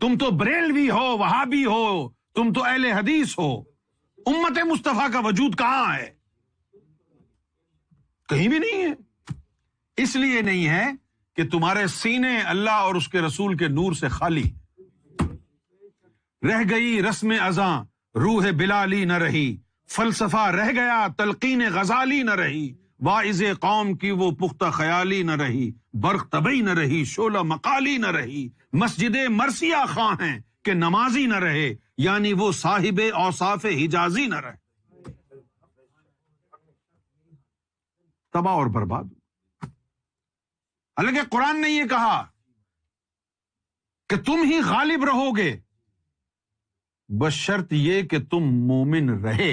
تم تو بریلوی ہو، وہابی ہو، تم تو اہل حدیث ہو. امت مصطفیٰ کا وجود کہاں ہے؟ کہیں بھی نہیں ہے. اس لیے نہیں ہے کہ تمہارے سینے اللہ اور اس کے رسول کے نور سے خالی. رہ گئی رسم ازاں روح بلالی نہ رہی، فلسفہ رہ گیا تلقین غزالی نہ رہی، واعظ قوم کی وہ پختہ خیالی نہ رہی، برق طبعی نہ رہی، شعلہ مقالی نہ رہی، مسجد مرثیہ خواہ ہیں کہ نمازی نہ رہے، یعنی وہ صاحب اوصاف حجازی نہ رہے. تباہ اور برباد. حالانکہ قرآن نے یہ کہا کہ تم ہی غالب رہو گے، بشرط یہ کہ تم مومن رہے.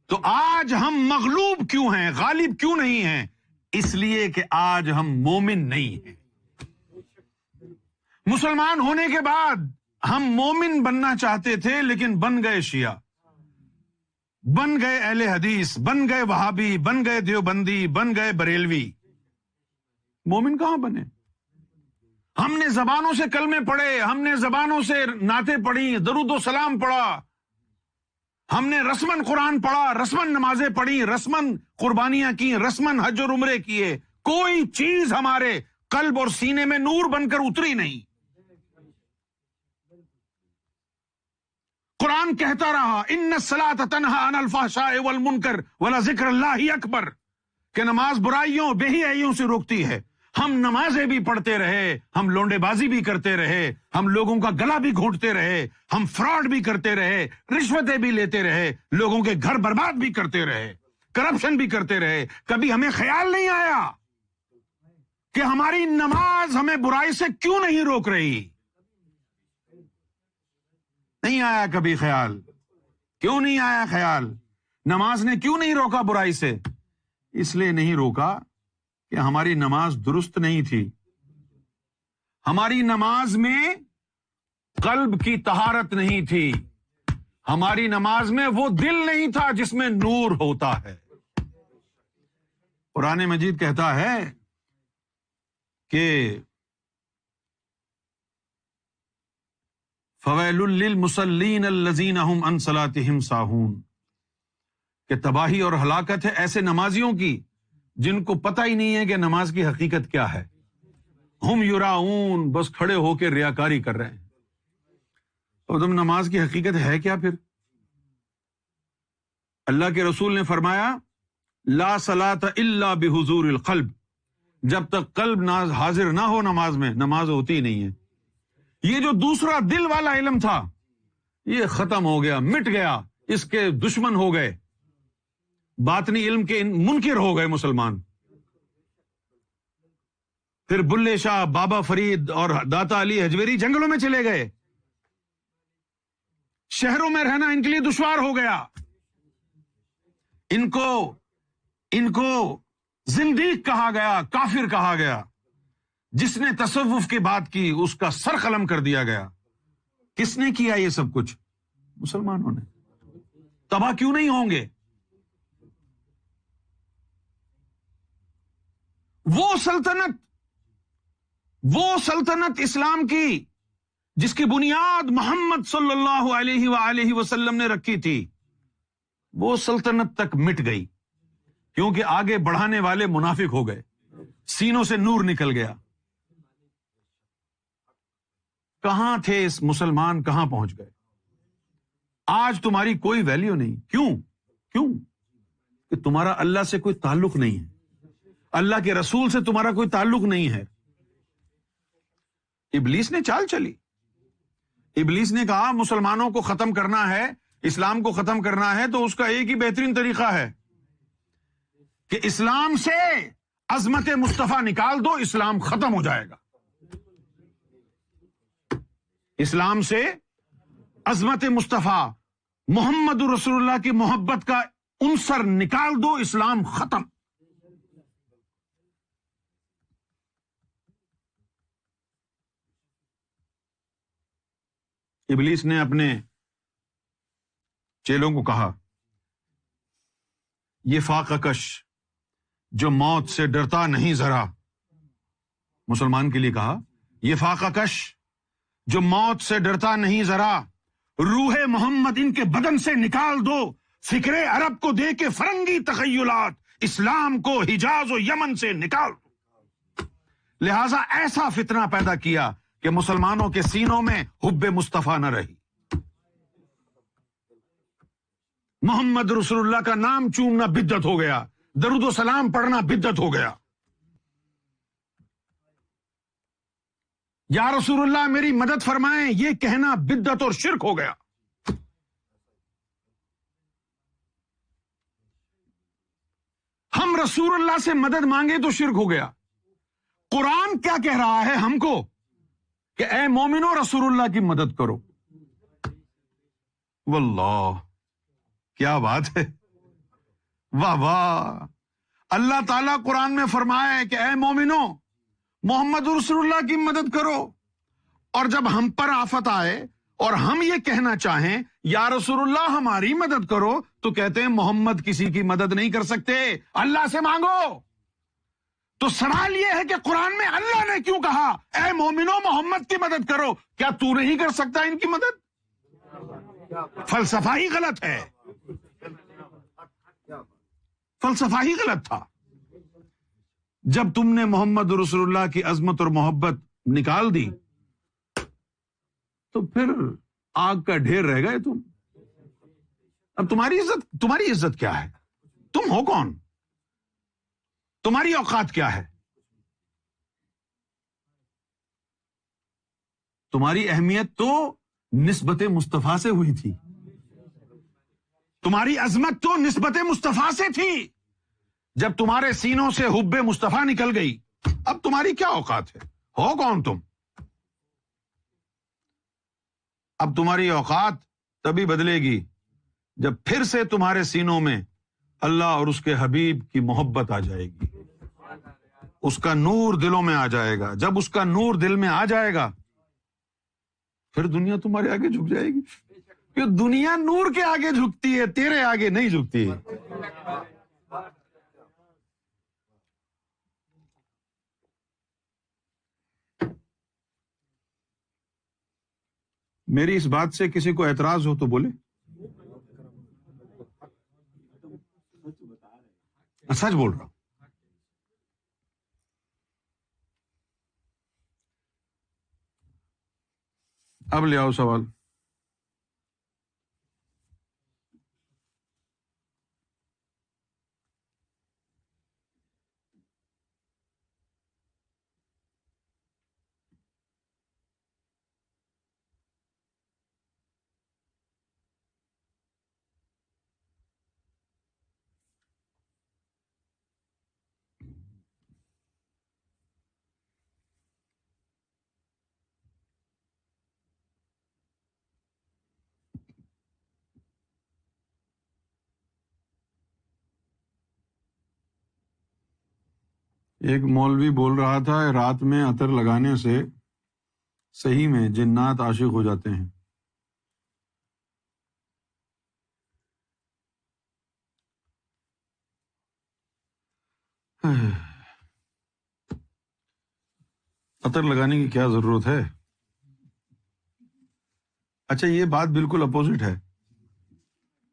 تو آج ہم مغلوب کیوں ہیں، غالب کیوں نہیں ہیں؟ اس لیے کہ آج ہم مومن نہیں ہیں. مسلمان ہونے کے بعد ہم مومن بننا چاہتے تھے، لیکن بن گئے شیعہ، بن گئے اہل حدیث، بن گئے وہابی، بن گئے دیوبندی، بن گئے بریلوی. مومن کہاں بنے؟ ہم نے زبانوں سے کلمے پڑھے، ہم نے زبانوں سے نعتیں پڑھی، درود و سلام پڑھا، ہم نے رسمن قرآن پڑھا، رسمن نمازیں پڑھی، رسمن قربانیاں کی، رسمن حج اور عمرے کیے. کوئی چیز ہمارے قلب اور سینے میں نور بن کر اتری نہیں. قرآن کہتا رہا ان الصلاۃ تنہی عن الفحشاء والمنکر ولذکر اللہ اکبر، کہ نماز برائیوں بے حیائیوں سے روکتی ہے. ہم نمازیں بھی پڑھتے رہے، ہم لونڈے بازی بھی کرتے رہے، ہم لوگوں کا گلا بھی گھونٹتے رہے، ہم فراڈ بھی کرتے رہے، رشوتیں بھی لیتے رہے، لوگوں کے گھر برباد بھی کرتے رہے، کرپشن بھی کرتے رہے. کبھی ہمیں خیال نہیں آیا کہ ہماری نماز ہمیں برائی سے کیوں نہیں روک رہی؟ نہیں آیا کبھی خیال. کیوں نہیں آیا خیال؟ نماز نے کیوں نہیں روکا برائی سے؟ اس لیے نہیں روکا کہ ہماری نماز درست نہیں تھی. ہماری نماز میں قلب کی طہارت نہیں تھی، ہماری نماز میں وہ دل نہیں تھا جس میں نور ہوتا ہے. قرآن مجید کہتا ہے کہ فویل للمصلین الذین هم عن صلاتهم ساہون، کہ تباہی اور ہلاکت ہے ایسے نمازیوں کی جن کو پتہ ہی نہیں ہے کہ نماز کی حقیقت کیا ہے. ہم یراؤن، بس کھڑے ہو کے ریاکاری کر رہے ہیں. اور تم نماز کی حقیقت ہے کیا پھر؟ اللہ کے رسول نے فرمایا لا صلاۃ الا بحضور القلب، جب تک قلب حاضر نہ ہو نماز میں، نماز ہوتی ہی نہیں ہے. یہ جو دوسرا دل والا علم تھا یہ ختم ہو گیا، مٹ گیا، اس کے دشمن ہو گئے، باطنی علم کے منکر ہو گئے مسلمان. پھر بلے شاہ، بابا فرید اور داتا علی حجویری جنگلوں میں چلے گئے، شہروں میں رہنا ان کے لیے دشوار ہو گیا. ان کو زندیق کہا گیا، کافر کہا گیا. جس نے تصوف کی بات کی اس کا سر قلم کر دیا گیا. کس نے کیا یہ سب کچھ؟ مسلمانوں نے. تباہ کیوں نہیں ہوں گے؟ وہ سلطنت اسلام کی جس کی بنیاد محمد صلی اللہ علیہ وآلہ وسلم نے رکھی تھی، وہ سلطنت تک مٹ گئی، کیونکہ آگے بڑھانے والے منافق ہو گئے، سینوں سے نور نکل گیا. کہاں تھے اس مسلمان، کہاں پہنچ گئے؟ آج تمہاری کوئی ویلیو نہیں. کیوں؟ کہ تمہارا اللہ سے کوئی تعلق نہیں ہے، اللہ کے رسول سے تمہارا کوئی تعلق نہیں ہے. ابلیس نے چال چلی. ابلیس نے کہا مسلمانوں کو ختم کرنا ہے، اسلام کو ختم کرنا ہے، تو اس کا ایک ہی بہترین طریقہ ہے کہ اسلام سے عظمت مصطفیٰ نکال دو، اسلام ختم ہو جائے گا. اسلام سے عظمت مصطفیٰ محمد رسول اللہ کی محبت کا عنصر نکال دو، اسلام ختم. ابلیس نے اپنے چیلوں کو کہا یہ فاقہ کش جو موت سے ڈرتا نہیں ذرا، مسلمان کے لیے کہا یہ فاقہ کش جو موت سے ڈرتا نہیں ذرا، روح محمد ان کے بدن سے نکال دو، فکر عرب کو دے کے فرنگی تخیلات، اسلام کو حجاز و یمن سے نکال دو۔ لہذا ایسا فتنہ پیدا کیا کہ مسلمانوں کے سینوں میں حب مصطفیٰ نہ رہی۔ محمد رسول اللہ کا نام چومنا بدعت ہو گیا، درود و سلام پڑھنا بدعت ہو گیا۔ یا رسول اللہ میری مدد فرمائیں، یہ کہنا بدعت اور شرک ہو گیا۔ ہم رسول اللہ سے مدد مانگے تو شرک ہو گیا۔ قرآن کیا کہہ رہا ہے ہم کو کہ اے مومنو رسول اللہ کی مدد کرو۔ واللہ کیا بات ہے، واہ واہ۔ اللہ تعالیٰ قرآن میں فرمائے کہ اے مومنو محمد رسول اللہ کی مدد کرو، اور جب ہم پر آفت آئے اور ہم یہ کہنا چاہیں یا رسول اللہ ہماری مدد کرو، تو کہتے ہیں محمد کسی کی مدد نہیں کر سکتے، اللہ سے مانگو۔ تو سوال یہ ہے کہ قرآن میں اللہ نے کیوں کہا اے مومنو محمد کی مدد کرو؟ کیا تو نہیں کر سکتا ان کی مدد؟ فلسفہ ہی غلط ہے، فلسفہ ہی غلط تھا۔ جب تم نے محمد رسول اللہ کی عظمت اور محبت نکال دی تو پھر آگ کا ڈھیر رہ گئے تم۔ اب تمہاری عزت کیا ہے؟ تم ہو کون؟ تمہاری اوقات کیا ہے؟ تمہاری اہمیت تو نسبت مصطفیٰ سے ہوئی تھی، تمہاری عظمت تو نسبت مصطفیٰ سے تھی۔ جب تمہارے سینوں سے حب مصطفیٰ نکل گئی، اب تمہاری کیا اوقات ہے؟ ہو کون تم؟ اب تمہاری اوقات تبھی بدلے گی جب پھر سے تمہارے سینوں میں اللہ اور اس کے حبیب کی محبت آ جائے گی، اس کا نور دلوں میں آ جائے گا۔ جب اس کا نور دل میں آ جائے گا پھر دنیا تمہارے آگے جھک جائے گی، کیونکہ دنیا نور کے آگے جھکتی ہے، تیرے آگے نہیں جھکتی ہے۔ میری اس بات سے کسی کو اعتراض ہو تو بولے، سچ بول رہا ہوں۔ اب لے آؤ سوال۔ ایک مولوی بول رہا تھا رات میں عطر لگانے سے صحیح میں جنات عاشق ہو جاتے ہیں۔ عطر لگانے کی کیا ضرورت ہے؟ اچھا یہ بات بالکل اپوزٹ ہے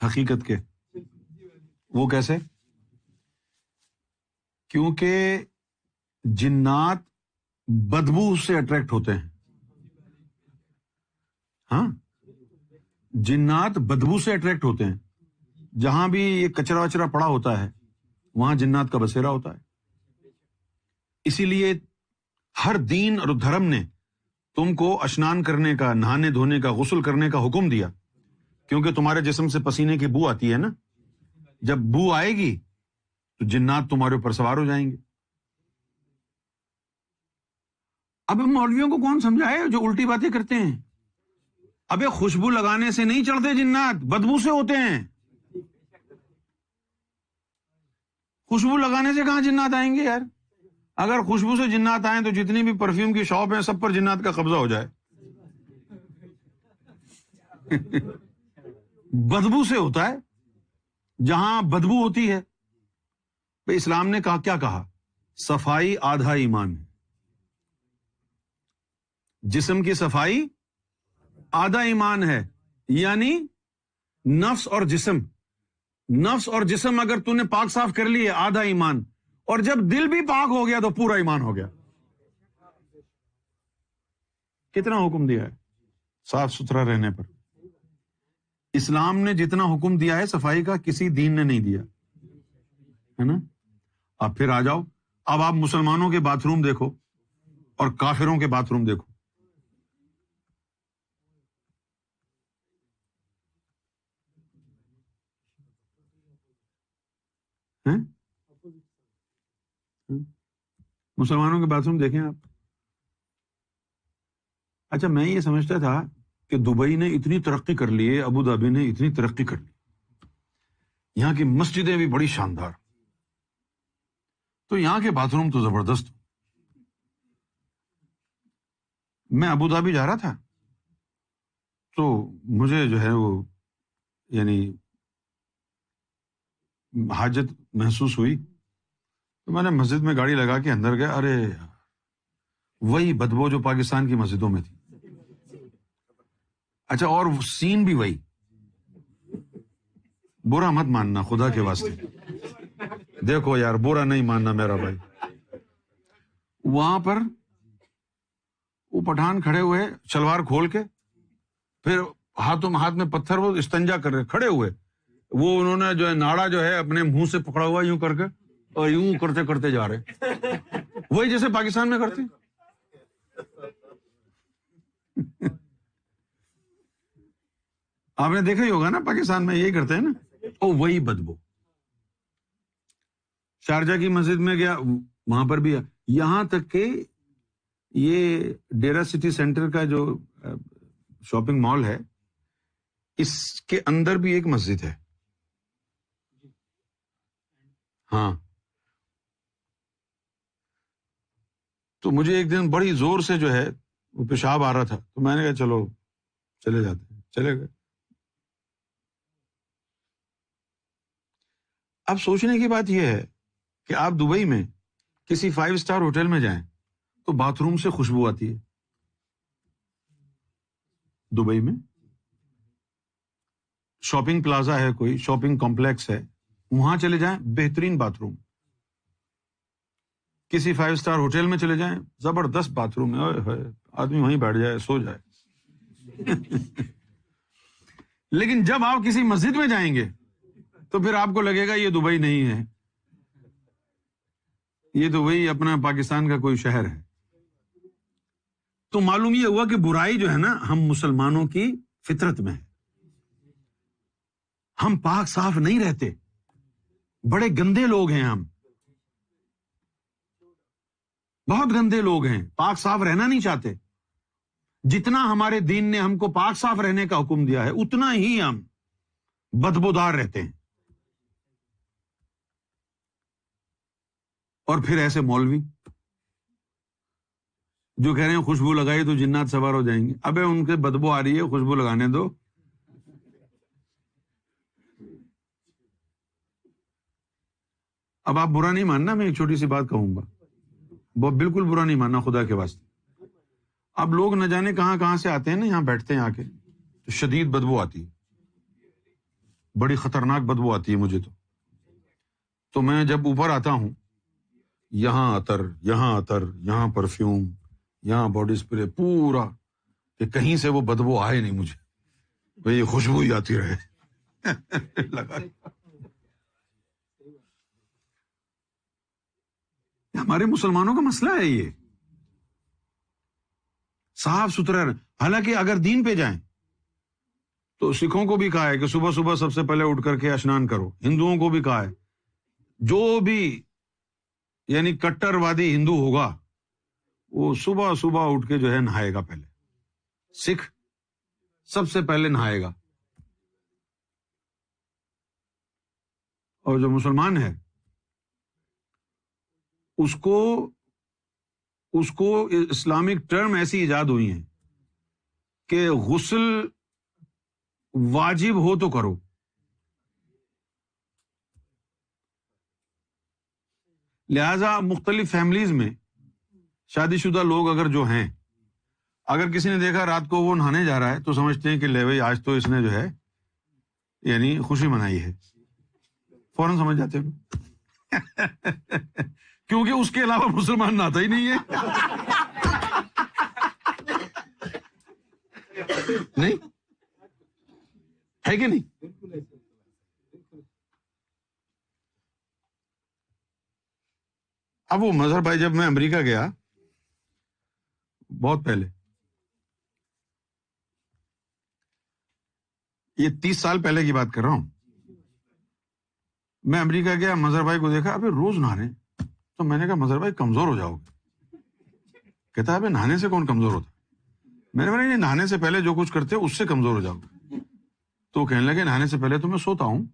حقیقت کے۔ وہ کیسے؟ کیونکہ جنات بدبو سے اٹریکٹ ہوتے ہیں۔ ہاں، جنات بدبو سے اٹریکٹ ہوتے ہیں۔ جہاں بھی یہ کچرا وچرا پڑا ہوتا ہے وہاں جنات کا بسیرا ہوتا ہے۔ اسی لیے ہر دین اور دھرم نے تم کو اشنان کرنے کا، نہانے دھونے کا، غسل کرنے کا حکم دیا، کیونکہ تمہارے جسم سے پسینے کی بو آتی ہے نا۔ جب بو آئے گی تو جنات تمہارے اوپر سوار ہو جائیں گے۔ اب مولویوں کو کون سمجھائے جو الٹی باتیں کرتے ہیں؟ ابے خوشبو لگانے سے نہیں چڑھتے جنات، بدبو سے ہوتے ہیں۔ خوشبو لگانے سے کہاں جنات آئیں گے یار؟ اگر خوشبو سے جنات آئیں تو جتنی بھی پرفیوم کی شاپ ہیں سب پر جنات کا قبضہ ہو جائے۔ بدبو سے ہوتا ہے، جہاں بدبو ہوتی ہے۔ اسلام نے کیا کہا؟ صفائی آدھا ایمان ہے۔ جسم کی صفائی آدھا ایمان ہے، یعنی نفس اور جسم. نفس اور جسم اگر تو نے پاک صاف کر لی ہے آدھا ایمان، اور جب دل بھی پاک ہو گیا تو پورا ایمان ہو گیا. کتنا حکم دیا ہے صاف ستھرا رہنے پر. اسلام نے جتنا حکم دیا ہے صفائی کا کسی دین نے نہیں دیا ہے نا. اب پھر آ جاؤ، اب آپ مسلمانوں کے باتھ روم دیکھو اور کافروں کے باتھ روم دیکھو. ہیں؟ مسلمانوں کے باتھ روم دیکھیں آپ. اچھا میں یہ سمجھتا تھا کہ دبئی نے اتنی ترقی کر لی ہے، ابو دھابی نے اتنی ترقی کر لی، یہاں کی مسجدیں بھی بڑی شاندار، تو یہاں کے باتھ روم تو زبردست. میں ابو دھابی جا رہا تھا تو مجھے جو ہے وہ یعنی حاجت محسوس ہوئی، تو میں نے مسجد میں گاڑی لگا کے اندر گیا. ارے وہی بدبو جو پاکستان کی مسجدوں میں تھی. اچھا اور سین بھی وہی. برا مت ماننا خدا کے واسطے، دیکھو یار برا نہیں ماننا میرا بھائی. وہاں پر وہ پٹھان کھڑے ہوئے شلوار کھول کے، پھر ہاتھ میں پتھر وہ استنجا کر رہے کھڑے ہوئے. وہ انہوں نے جو ہے ناڑا جو ہے اپنے منہ سے پکڑا ہوا یوں کر کے اور یوں کرتے کرتے جا رہے، وہی جیسے پاکستان میں کرتے. آپ نے دیکھا ہی ہوگا نا پاکستان میں یہی کرتے ہیں نا. او وہی بدبو. شارجہ کی مسجد میں گیا، وہاں پر بھی یہاں تک کہ یہ ڈیرا سٹی سینٹر کا جو شاپنگ مال ہے اس کے اندر بھی ایک مسجد ہے. ہاں تو مجھے ایک دن بڑی زور سے جو ہے وہ پیشاب آ رہا تھا، تو میں نے کہا چلو چلے جاتے ہیں، چلے گئے. اب سوچنے کی بات یہ ہے کہ آپ دبئی میں کسی 5 اسٹار ہوٹل میں جائیں تو باتھ روم سے خوشبو آتی ہے. دبئی میں شاپنگ پلازا ہے، کوئی شاپنگ کمپلیکس ہے، وہاں چلے جائیں بہترین باتھ روم. کسی 5 اسٹار ہوٹل میں چلے جائیں زبردست باتھ روم ہے، آدمی وہیں بیٹھ جائے سو جائے. لیکن جب آپ کسی مسجد میں جائیں گے تو پھر آپ کو لگے گا یہ دبئی نہیں ہے، یہ تو وہی اپنا پاکستان کا کوئی شہر ہے. تو معلوم یہ ہوا کہ برائی جو ہے نا ہم مسلمانوں کی فطرت میں ہے. ہم پاک صاف نہیں رہتے، بڑے گندے لوگ ہیں، ہم بہت گندے لوگ ہیں، پاک صاف رہنا نہیں چاہتے. جتنا ہمارے دین نے ہم کو پاک صاف رہنے کا حکم دیا ہے اتنا ہی ہم بدبودار رہتے ہیں. اور پھر ایسے مولوی جو کہہ رہے ہیں خوشبو لگائی تو جنات سوار ہو جائیں گے. ابے ان کے بدبو آ رہی ہے، خوشبو لگانے دو. اب آپ برا نہیں ماننا، میں ایک چھوٹی سی بات کہوں گا، وہ بالکل برا نہیں ماننا خدا کے واسطے. اب لوگ نہ جانے کہاں کہاں سے آتے ہیں نا، یہاں بیٹھتے ہیں آ کے، تو شدید بدبو آتی ہے، بڑی خطرناک بدبو آتی ہے مجھے تو میں جب اوپر آتا ہوں یہاں عطر، یہاں پرفیوم، یہاں باڈی اسپرے پورا، کہ کہیں سے وہ بدبو آئے نہیں مجھے، بھئی خوشبو ہی آتی رہے. لگا ہمارے مسلمانوں کا مسئلہ ہے یہ، صاف ستھرا. حالانکہ اگر دین پہ جائیں تو سکھوں کو بھی کہا ہے کہ صبح صبح سب سے پہلے اٹھ کر کے اشنان کرو. ہندوؤں کو بھی کہا ہے، جو بھی یعنی کٹر وادی ہندو ہوگا وہ صبح صبح اٹھ کے جو ہے نہائے گا. پہلے سکھ سب سے پہلے نہائے گا، اور جو مسلمان ہے اس کو اسلامک ٹرم ایسی ایجاد ہوئی ہیں کہ غسل واجب ہو تو کرو. لہذا مختلف فیملیز میں شادی شدہ لوگ اگر جو ہیں، اگر کسی نے دیکھا رات کو وہ نہانے جا رہا ہے تو سمجھتے ہیں کہ لے بھائی آج تو اس نے جو ہے یعنی خوشی منائی ہے، فوراً سمجھ جاتے ہیں کیونکہ اس کے علاوہ مسلمان نہاتا ہی نہیں ہے نہیں ہے کہ نہیں؟ اب وہ مظہر بھائی، جب میں امریکہ گیا بہت پہلے، یہ 30 سال پہلے کی بات کر رہا ہوں، میں امریکہ گیا، مظہر بھائی کو دیکھا ابھی روز نہا رہے ہیں، تو میں نے کہا مظہر بھائی کمزور ہو جاؤ گے، کہتا ہے ابھی نہانے سے کون کمزور ہوتا؟ میں نے کہا نہانے سے پہلے جو کچھ کرتے اس سے کمزور ہو جاؤ گے، تو کہنے لگے نہانے سے پہلے تو میں سوتا ہوں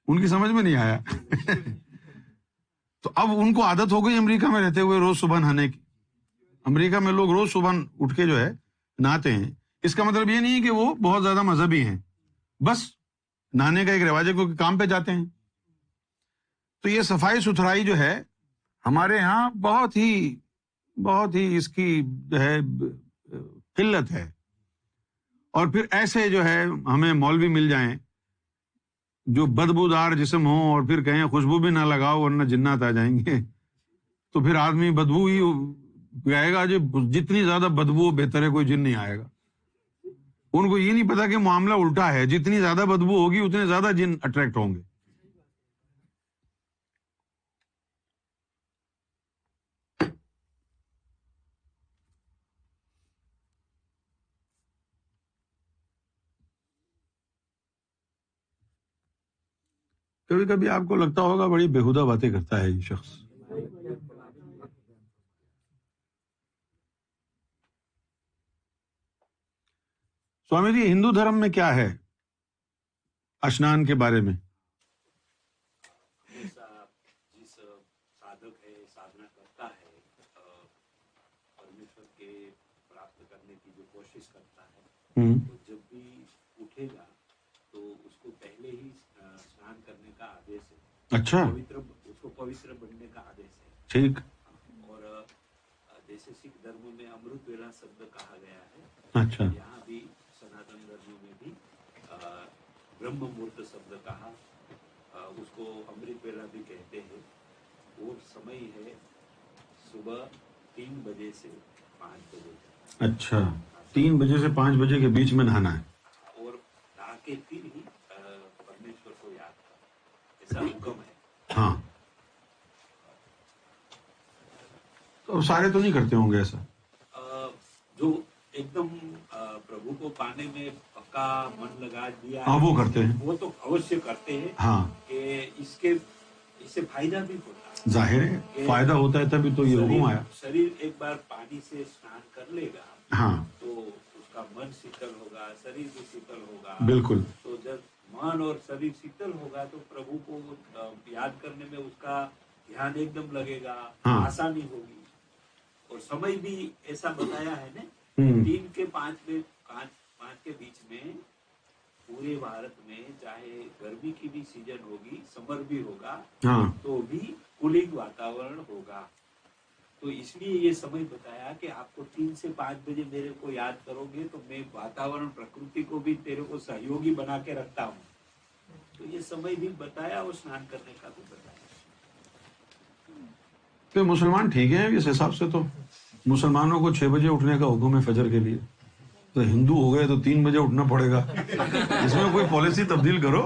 ان کی سمجھ میں نہیں آیا تو اب ان کو عادت ہو گئی امریکہ میں رہتے ہوئے روز صبح نہانے کی، امریکہ میں لوگ روز صبح اٹھ کے جو ہے نہاتے ہیں، اس کا مطلب یہ نہیں ہے کہ وہ بہت زیادہ مذہبی ہیں، بس نہانے کا ایک رواج ہے کیونکہ کام پہ جاتے ہیں۔ تو یہ صفائی ستھرائی جو ہے ہمارے ہاں بہت ہی اس کی جو ہے قلت ہے، اور پھر ایسے جو ہے ہمیں مولوی مل جائیں جو بدبودار جسم ہوں اور پھر کہیں خوشبو بھی نہ لگاؤ ورنہ جنات آ جائیں گے، تو پھر آدمی بدبو ہی گائے گا، جو جتنی زیادہ بدبو بہتر ہے، کوئی جن نہیں آئے گا۔ ان کو یہ نہیں پتا کہ معاملہ الٹا ہے، جتنی زیادہ بدبو ہوگی اتنے زیادہ جن اٹریکٹ ہوں گے۔ کبھی کبھی آپ کو لگتا ہوگا بڑی بےہودہ باتیں کرتا ہے یہ شخص، سوامی جی ہندو دھرم میں کیا ہے اشنان کے بارے میں؟ جس سادھک ہے سادھنا کرتا ہے پرمیشور کے پراپت کرنے کی جو کوشش کرتا ہے، تو جب بھی اٹھے گا تو اس کو پہلے ہی اسنان کرنے کا آدیش ہے، اچھا، اس کو پوتر بننے کا آدیش ہے۔ ٹھیک، اور جیسے سکھ دھرم میں امرت ویلا شبد کہا گیا ہے، اچھا، یہاں بھی سناتن دھرم میں بھی برہم مہورت شبد کہا، اس کو امرت ویلا بھی کہتے ہیں۔ وہ سمے ہے صبح 3 بجے سے 5 بجے تک، اچھا 3 بجے سے 5 بجے کے بیچ میں نہانا ہے، اور نہا کے پھر ہی پرمیشور کو یاد کرنا، ایسا حکم ہے۔ ہاں، تو سارے تو نہیں کرتے ہوں گے ایسا؟ جو ایک دم پربھو کو پانے میں پکا من لگا دیا ہاں وہ کرتے ہیں، وہ تو اوشیہ کرتے ہیں، ہاں کہ اس سے فائدہ بھی ہوتا ہے، ظاہر ہے فائدہ ہوتا ہے تبھی تو یہ حکم آیا۔ شریر ایک بار پانی سے اسنان کر لے گا ہاں تو اس کا من شیتل ہوگا، شریر بھی شیتل ہوگا، بالکل، تو جب من اور شریر شیتل ہوگا تو پربھو کو یاد کرنے میں اس کا دھیان ایک دم لگے گا، ہاں، آسانی ہوگی۔ اور سمے بھی ایسا بتایا ہے نا، 3 کے 5 میں 5 کے بیچ میں پورے بھارت میں چاہے گرمی کی بھی سیزن ہوگی، سمر بھی ہوگا، ہاں تو بھی کولنگ واتاورن ہوگا۔ تو اس لیے یہ سمے بتایا کہ آپ کو 3 سے 5 بجے میرے کو یاد کرو گے تو میں واتاورن پرکرتی کو بھی تیرے کو سہیوگی بنا کے رکھتا ہوں۔ تو یہ سمے بھی بتایا اور اسنان کرنے کا بھی بتایا۔ تو مسلمان ٹھیک ہیں اس حساب سے، تو مسلمانوں کو 6 بجے اٹھنے کا حکم ہے فجر کے لیے، تو ہندو ہو گئے تو 3 بجے اٹھنا پڑے گا، اس میں کوئی پالیسی تبدیل کرو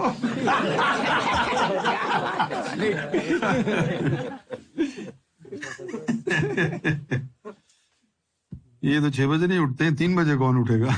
یہ تو 6 بجے نہیں اٹھتے ہیں، 3 بجے کون اٹھے گا